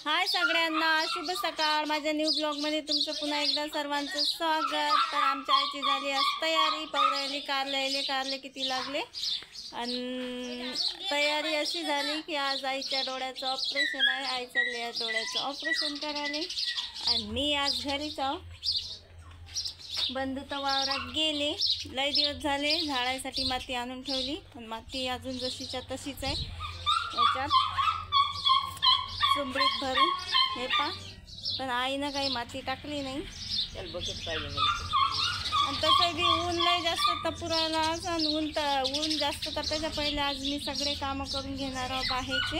हाय सगळ्यांना, शुभ सकाळ. माझ्या न्यू ब्लॉगमध्ये तुमचं पुन्हा एकदा सर्वांचं स्वागत. तर आमच्या आईची झाली आज तयारी. पवरायली कारले किती लागले आणि तयारी अशी झाली की आज आईच्या डोळ्याचं ऑपरेशन आहे. आई चालली आहे डोळ्याचं ऑपरेशन करायला आणि मी आज घरीच आहो. बंधू तर वावरात गेले. लय दिवस झाले झाडायसाठी माती आणून ठेवली पण माती अजून जशीच्या तशीच आहे. याच्यात चुंबडीत भरून हे पण आईनं काही माती टाकली नाही. त्याला बकेट पाहिजे आणि तसं बी ऊन लय जास्त तपुरायला आज आणि ऊन जास्त तपायच्या पहिले आज मी सगळे कामं करून घेणार आहोत बाहेरचे.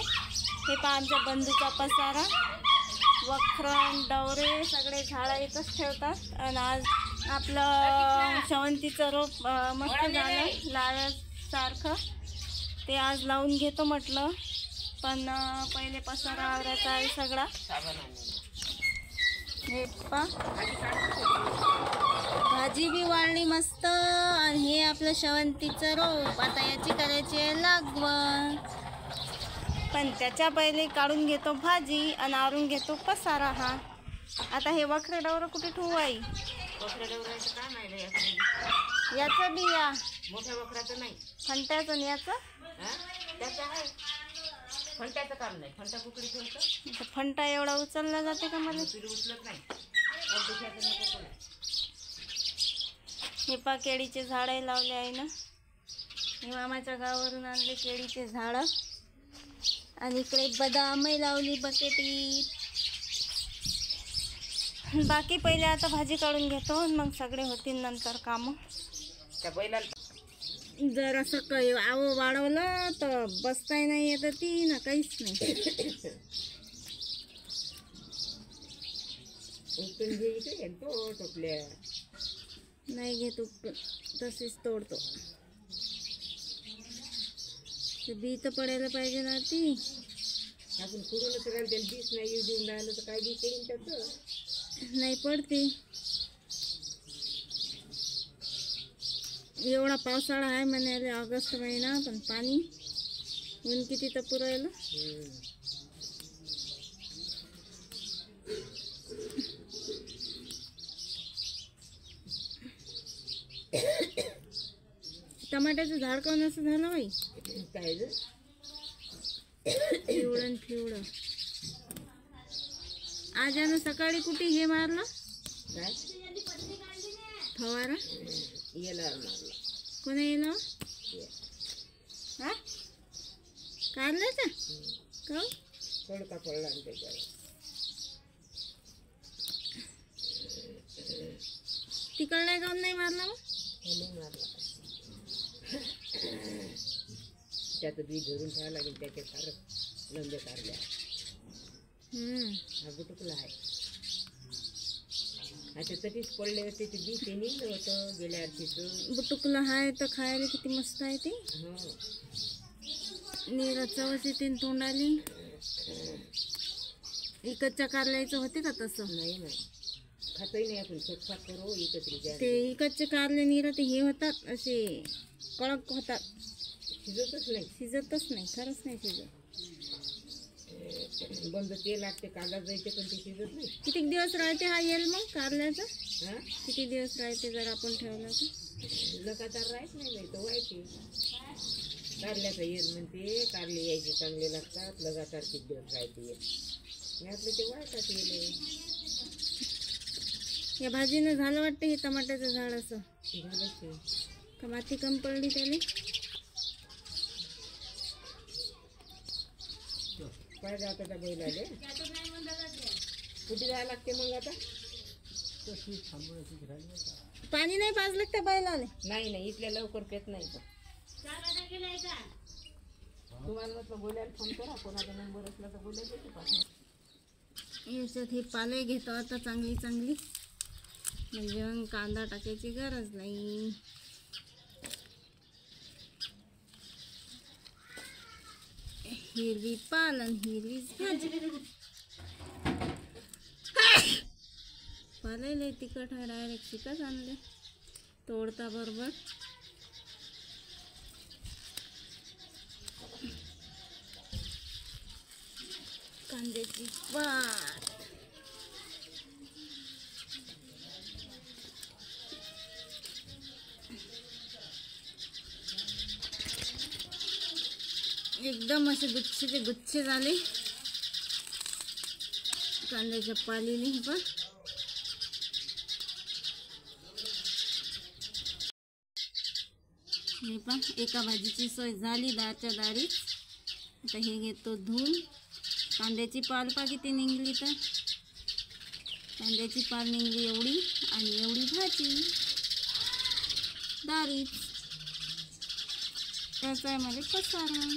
हे आमच्या बंधूचा पसारा, वखरण, डवरे सगळे झाडं इथंच ठेवतात. आणि आज आपलं शेवंतीचं रोप मस्त झालं लाव्यासारखं, ते आज लावून घेतो म्हटलं. पण पहिले पसारा आवरायचा आहे सगळा. हे भाजी बी वाळली मस्त. आणि हे आपलं शेवंतीचं रोप, आता याची करायची आहे लागवड. पण त्याच्या पहिले काढून घेतो भाजी आणि आवरून घेतो पसारा. हा आता हे वखरे डवरं कुठे ठेवू आई? याचं बी या मोठ्या वखराचं नाही, फंट्याचं आणि याचं त्याचं आहे. फंट्याचं काम नाही, फंटा कुकडी ठेवतं. फंटा एवढा उचलला जाते का मला? उचलत नाही. हे केळीचे झाडं लावले आहे ना, हे मामाच्या गावावरून आणले केळीचे झाडं. आणि इकडे बदामही लावली बकेटीत. बाकी पहिले आता भाजी काढून घेतो मग सगळे होतील नंतर कामं. त्या बैलाला जर असं काही आवं वाढवलं तर बसताही नाही येत ती ना, काहीच नाही. उपटून घे इकडे तो टोपल्या नाही घेत उपटून, तसेच तोडतो. ते बी तर पडायला पाहिजे ना. ती आपण कुडूनच राहिलं, त्याला बीस नाही येऊ देऊन राहिलं तर काय बी करून त्याचं नाही पडते. एवढा पावसाळा आहे म्हणाले, ऑगस्ट महिना, पण पाणी ऊन किती तपू राहिलं. टमाट्याचं झाड कोण असं झालं बाई? काय पिवळं आज यानं सकाळी कुठे हे मारलं काय फवारा? याला मारला. कोणी येलं? हा काढलं का? तडका पडला आणि त्याच्यावर तिकडला जाऊन नाही मारला मग? नाही मारला. त्याचं बी धरून ठेवावं लागेल. त्याचे फार लंबे काढल्या. हा बुटुकला आहे. आता तरीच पडले होते ते बी, ते निघलं होतं गेल्या वर्षीचं. बुटुकला आहे तर खायला किती मस्त आहे ते. निरा चवच येते तोंडाली. इकडच्या कारल्याचं होते का तसं? नाही खातही नाही आपण. स्वतः करू एकत्र. ते इकडचे कारले निरा ते हे होतात असे कडक होतात. शिजतच नाही खरंच नाही शिजत. बंद ते लागते कागद जायचे पण ते शिजत नाही. किती दिवस राहते हा येल मग कारल्याचा? किती दिवस राहते जर आपण ठेवला तर? लगातार राहत नाही तर व्हायचे. कारल्याचा येल म्हणते कारले यायचे चांगले लागतात. लगातार किती दिवस राहते येल. मी आपलं ते व्हायतात येले. या भाजीनं झालं वाटतं हे टमाट्याचं झाड. असं झालं का माती कम पडली त्याने? काय जातं त्या बैलाले? कुठे जायला लागते मग आता? पाणी नाही पाजलं त्या बैलाले? नाही इथल्या लवकर पेत नाही. तुम्हाला म्हटलं बोलायला फोन करा, कोणाचा नंबर असला तर बोलायला. याच्यात हे पाले घेतो आता चांगली म्हणजे मग कांदा टाकायची गरज नाही. हिरवी पालन हिरवीच भाजी. पालायला तिखट आहे, डायरेक्ट चिकच आणले तोडता बरोबर. कांद्याची पात. एकदम असे गुच्छेचे गुच्छे झाले कांद्याच्या पालीने. पण हे पण एका भाजीची सोय झाली दारच्या दारी. आता हे घेतो धुवून. कांद्याची पाल पा किती निघली, तर कांद्याची पाल निघली एवढी आणि एवढी भाजी दारी. त्याचा आहे मध्ये पसारा.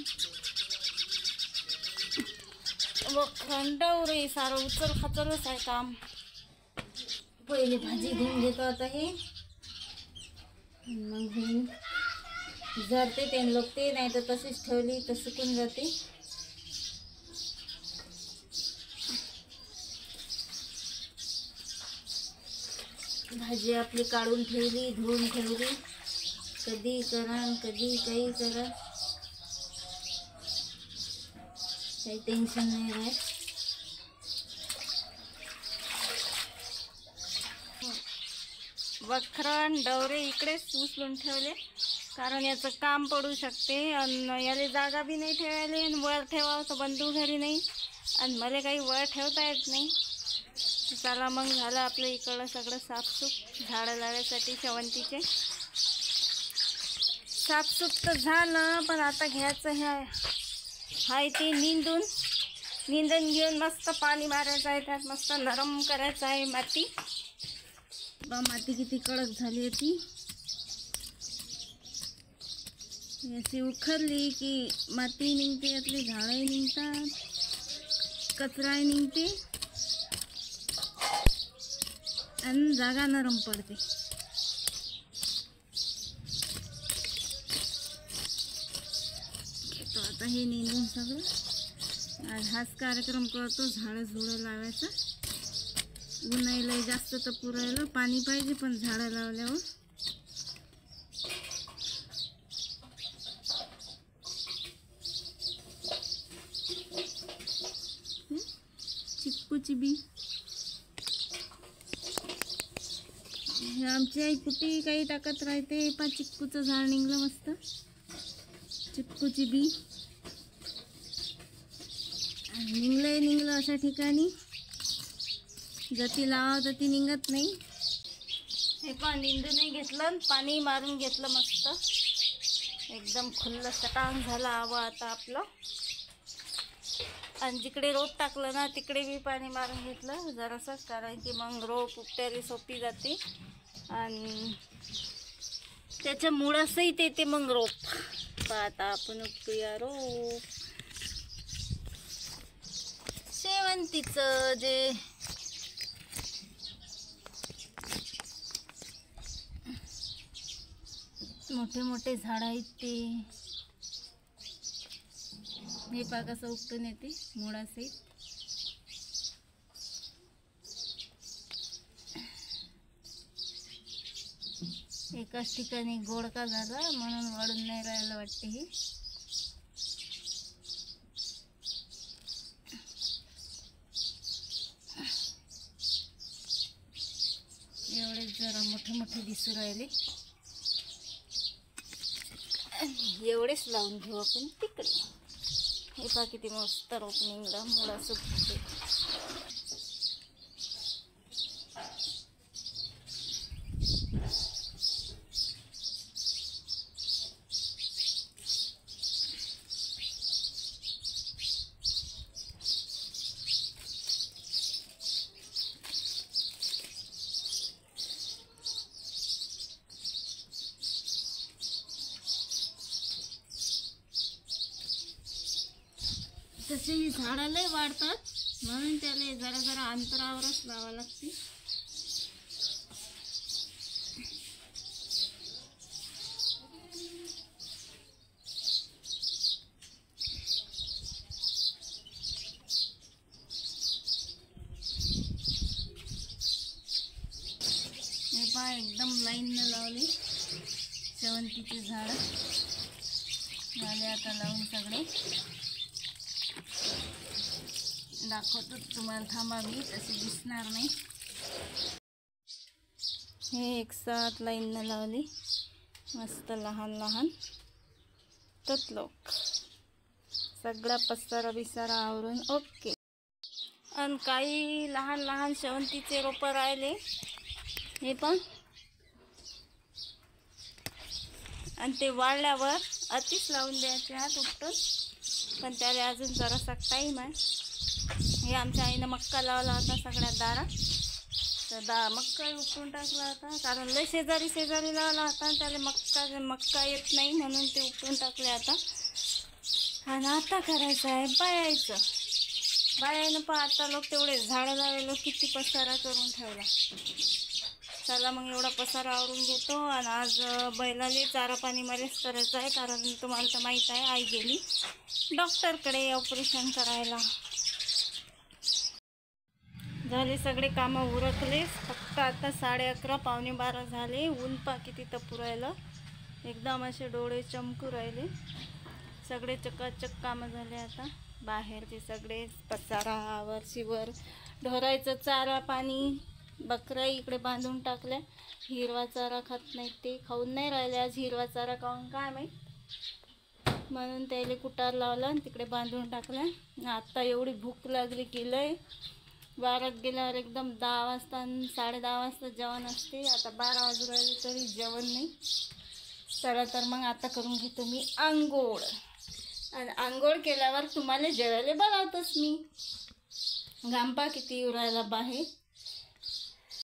खंडवरे सारं उचल खचलच आहे काम. पहिले भाजी धुवून घेतो आता हे. मग हे जरते ते लोकते, नाही तर तशीच ठेवली तर सुकून जाते. भाजी आपली काढून ठेवली, धुवून ठेवली. कधी करा कधी काही करा, काही टेन्शन नाही राहत. वखरण डवरे इकडेच उचलून ठेवले, कारण याचं काम पडू शकते. आणि याला जागा बी नाही ठेवायला. आणि वर ठेवावं तर बंधू घरी नाही, आणि मला काही वर ठेवता येत नाही. चला मग झालं आपलं इकडं सगळं साफसूफ. झाडं लावायसाठी शेवंतीचे साफसूफ तर झालं. पण आता घ्यायचं हाय ते निंदून घेऊन मस्त पाणी मारायचं आहे. त्यात मस्त नरम करायचं आहे माती. बा माती किती कडक झाली होती. अशी उखरली की माती निघते, यातली झाडंही निघतात, कचराही निघते आणि जागा नरम पडते. तो आता हे निंदून सगळं. आज हाच कार्यक्रम करतो, झाडं झुडं लावायचं. उन्हाळ्याला जास्त तर पुरायला पाणी पाहिजे, पण झाडं लावल्यावर चिक्कूची बी. आमची आई कुठे काही टाकत राहते. पण चिक्कूचं झाड निघलं मस्त. चिक्कूची बी निघलं अशा ठिकाणी जती लावा तर ती निघत नाही. हे पण निंदूनही घेतलं, पाणी मारून घेतलं मस्त. एकदम खुल्लं सटांग झालं हवं आता आपलं. आणि जिकडे रोप टाकलं ना तिकडे बी पाणी मारून घेतलं जरासं, कारण की मग रोप उपट्यारी सोपी जाते आणि त्याच्या मुळासहित येते मग रोप. आता आपण उपटूया रोप शेवंतीचं. जे मोठे मोठे झाड आहेत ते हे पा कसं उपटून येते मुळासहित. एकाच ठिकाणी गोडका झाला म्हणून वाढून नाही राहायला वाटते. हे एवढेच जरा मोठे मोठे दिसू राहिले. एवढेच लावून घेऊ आपण तिकडे. हे पा किती मस्त रोप निघला मुळा सुटते. तसे ही झाडं लय वाढतात म्हणून त्याला जरा जरा अंतरावरच लावा लागते. हे पहा एकदम लाईननं लावले शेवंतीची झाडं. झाले आता लावून सगळे. दाखवतो तुम्हाला, थांबा, मी तशी दिसणार नाही. हे एक साथ लाईननं लावली मस्त लहान लहान लोक, सगळा पसारा बिसारा आवरून ओके. आणि काही लहान लहान शेवंतीचे रोपं राहिले, हे पण. आणि ते वाळल्यावर अतिच लावून द्यायचे हात उपटून, पण त्याला अजून जरासा टाईम आहे. हे आमच्या आईनं मक्का लावला होता सगळ्यात दारात, तर मक्का उपटून टाकला होता, कारण लय शेजारी लावला होता आणि त्याला मक्का येत नाही म्हणून ते उपटून टाकले आता. आणि आता करायचं आहे बायानं पण आता लोक तेवढे झाडं लावले, किती पसारा करून ठेवला. चला मग एवढा पसारा आवरून घेतो. आणि आज बैलाले चारा पाणी मलाच करायचं आहे, कारण तुम्हाला तर माहीत आहे आई गेली डॉक्टरकडे ऑपरेशन करायला. झाले सगळे कामं उरकले, फक्त आता 11:30 पावणे 12 झाले. ऊन पा किती तपू राहिलं, एकदम असे डोळे चमकू राहिले. सगळे चकाचक कामं झाले. आता बाहेरचे सगळे पसारा वरचीवर, ढोरायचं चारा पाणी, बकरा इकडे बांधून टाकल्या. हिरवा चारा खात नाहीत, ते खाऊन नाही राहिले आज. हिरवा चारा खाऊन काय माहीत, म्हणून त्याला कुटार लावला आणि तिकडे बांधून टाकल्या. आता एवढी भूक लागली की लय. बारात गेल्यावर एकदम 10 वाजता आणि 10:30 वाजता जेवण असते. आता 12 वाजू राहिले तरी जेवण नाही. चला तर मग आता करून घेतो मी आंघोळ. आणि आंघोळ केल्यावर तुम्हाला जेवायला बोलावतोच मी. घांपा किती येऊ राहिला बाहेर.